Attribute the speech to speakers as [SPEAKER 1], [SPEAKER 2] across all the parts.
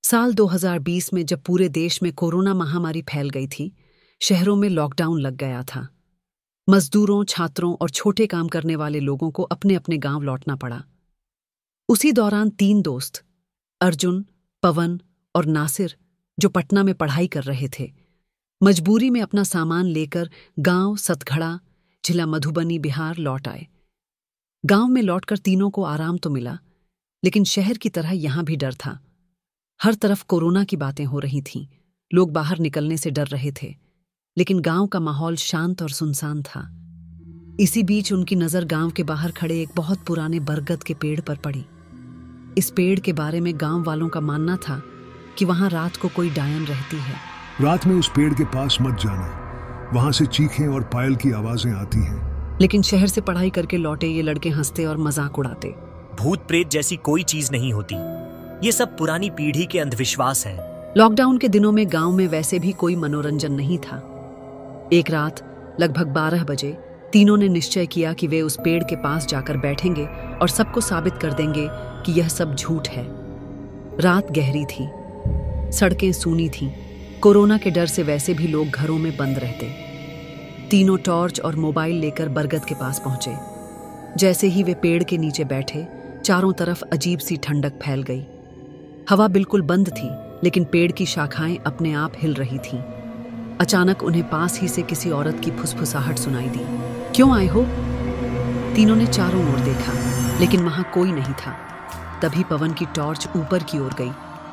[SPEAKER 1] साल 2020 में जब पूरे देश में कोरोना महामारी फैल गई थी, शहरों में लॉकडाउन लग गया था। मजदूरों, छात्रों और छोटे काम करने वाले लोगों को अपने अपने गांव लौटना पड़ा। उसी दौरान 3 दोस्त, अर्जुन, पवन और नासिर, जो पटना में पढ़ाई कर रहे थे, मजबूरी में अपना सामान लेकर गांव सतघड़ा, जिला मधुबनी, बिहार लौट आए। गांव में लौटकर तीनों को आराम तो मिला, लेकिन शहर की तरह यहां भी डर था। हर तरफ कोरोना की बातें हो रही थीं, लोग बाहर निकलने से डर रहे थे, लेकिन गांव का माहौल शांत और सुनसान था। इसी बीच उनकी नजर गांव के बाहर खड़े एक बहुत पुराने बरगद के पेड़ पर पड़ी। इस पेड़ के बारे में गांव वालों का मानना था कि वहां रात को कोई डायन रहती है।
[SPEAKER 2] रात में उस पेड़ के पास मत जाना, वहां से चीखें और पायल की आवाजें आती हैं।
[SPEAKER 1] लेकिन शहर से पढ़ाई करके लौटे ये लड़के हंसते और मजाक उड़ाते।
[SPEAKER 3] भूत प्रेत जैसी कोई चीज नहीं होती, ये सब पुरानी पीढ़ी के अंधविश्वास हैं।
[SPEAKER 1] लॉकडाउन के दिनों में गांव में वैसे भी कोई मनोरंजन नहीं था। एक रात लगभग 12 बजे तीनों ने निश्चय किया कि वे उस पेड़ के पास जाकर बैठेंगे और सबको साबित कर देंगे कि यह सब झूठ है। रात गहरी थी, सड़कें सूनी थीं, कोरोना के डर से वैसे भी लोग घरों में बंद रहते। तीनों टॉर्च और मोबाइल लेकर बरगद के पास पहुंचे। जैसे ही वे पेड़ के नीचे बैठे, चारों तरफ अजीब सी ठंडक फैल गई। हवा बिल्कुल बंद थी, लेकिन पेड़ की शाखाएं अपने आप हिल रही थीं। अचानक उन्हें पास ही से किसी औरत की फुसफुसाहट सुनाई दी। क्यों आए हो? तीनों ने चारों ओर देखा, लेकिन वहां कोई नहीं था। तभी पवन की टॉर्च ऊपर की ओर गई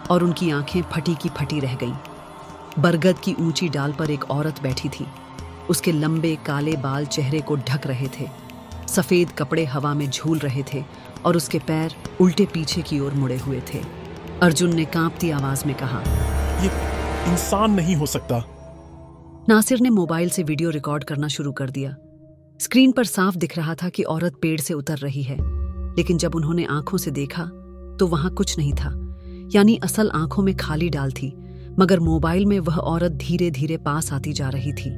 [SPEAKER 1] और उनकी आंखें फटी की फटी रह गईं। बरगद की ऊंची डाल पर एक औरत बैठी थी। उसके लंबे काले बाल चेहरे को ढक रहे थे, सफेद कपड़े हवा में झूल रहे थे और उसके पैर उल्टे पीछे की ओर मुड़े हुए थे। अर्जुन ने कांपती आवाज में कहा,
[SPEAKER 4] ये इंसान नहीं हो सकता।
[SPEAKER 1] नासिर ने मोबाइल से वीडियो रिकॉर्ड करना शुरू कर दिया। स्क्रीन पर साफ दिख रहा था कि औरत पेड़ से उतर रही है, लेकिन जब उन्होंने आंखों से देखा तो वहां कुछ नहीं था। यानी असल आंखों में खाली डाल थी, मगर मोबाइल में वह औरत धीरे धीरे पास आती जा रही थी।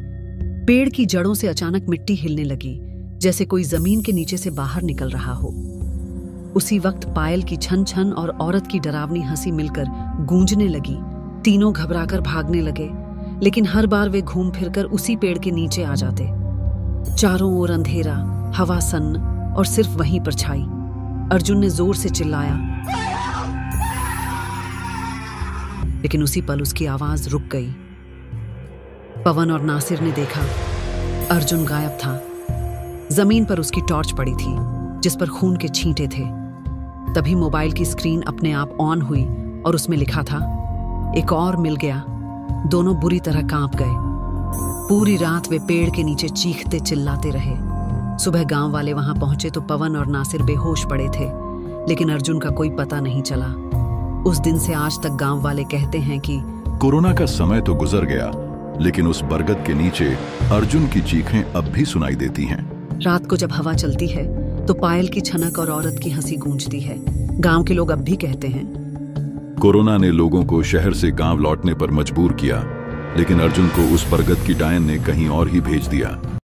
[SPEAKER 1] पेड़ की जड़ों से अचानक मिट्टी हिलने लगी, जैसे कोई जमीन के नीचे से बाहर निकल रहा हो। उसी वक्त पायल की छन छन और औरत की डरावनी हंसी मिलकर गूंजने लगी। तीनों घबराकर भागने लगे, लेकिन हर बार वे घूम फिरकर उसी पेड़ के नीचे आ जाते। चारों ओर अंधेरा, हवा सन्न और सिर्फ वहीं पर छाई। अर्जुन ने जोर से चिल्लाया, लेकिन उसी पल उसकी आवाज रुक गई। पवन और नासिर ने देखा, अर्जुन गायब था। जमीन पर उसकी टॉर्च पड़ी थी, जिस पर खून के छींटे थे। तभी मोबाइल की स्क्रीन अपने आप ऑन हुई और उसमें लिखा था, एक और मिल गया। दोनों बुरी तरह कांप गए। पूरी रात वे पेड़ के नीचे चीखते चिल्लाते रहे। सुबह गांव वाले वहां पहुंचे तो पवन और नासिर बेहोश पड़े थे, लेकिन अर्जुन का कोई पता नहीं चला। उस दिन से आज तक गांव वाले कहते हैं कि
[SPEAKER 5] कोरोना का समय तो गुजर गया, लेकिन उस बरगद के नीचे अर्जुन की चीखें अब भी सुनाई देती हैं।
[SPEAKER 1] रात को जब हवा चलती है तो पायल की छनक और औरत की हंसी गूंजती है। गांव के लोग अब भी कहते हैं,
[SPEAKER 5] कोरोना ने लोगों को शहर से गांव लौटने पर मजबूर किया, लेकिन अर्जुन को उस बरगद की डायन ने कहीं और ही भेज दिया।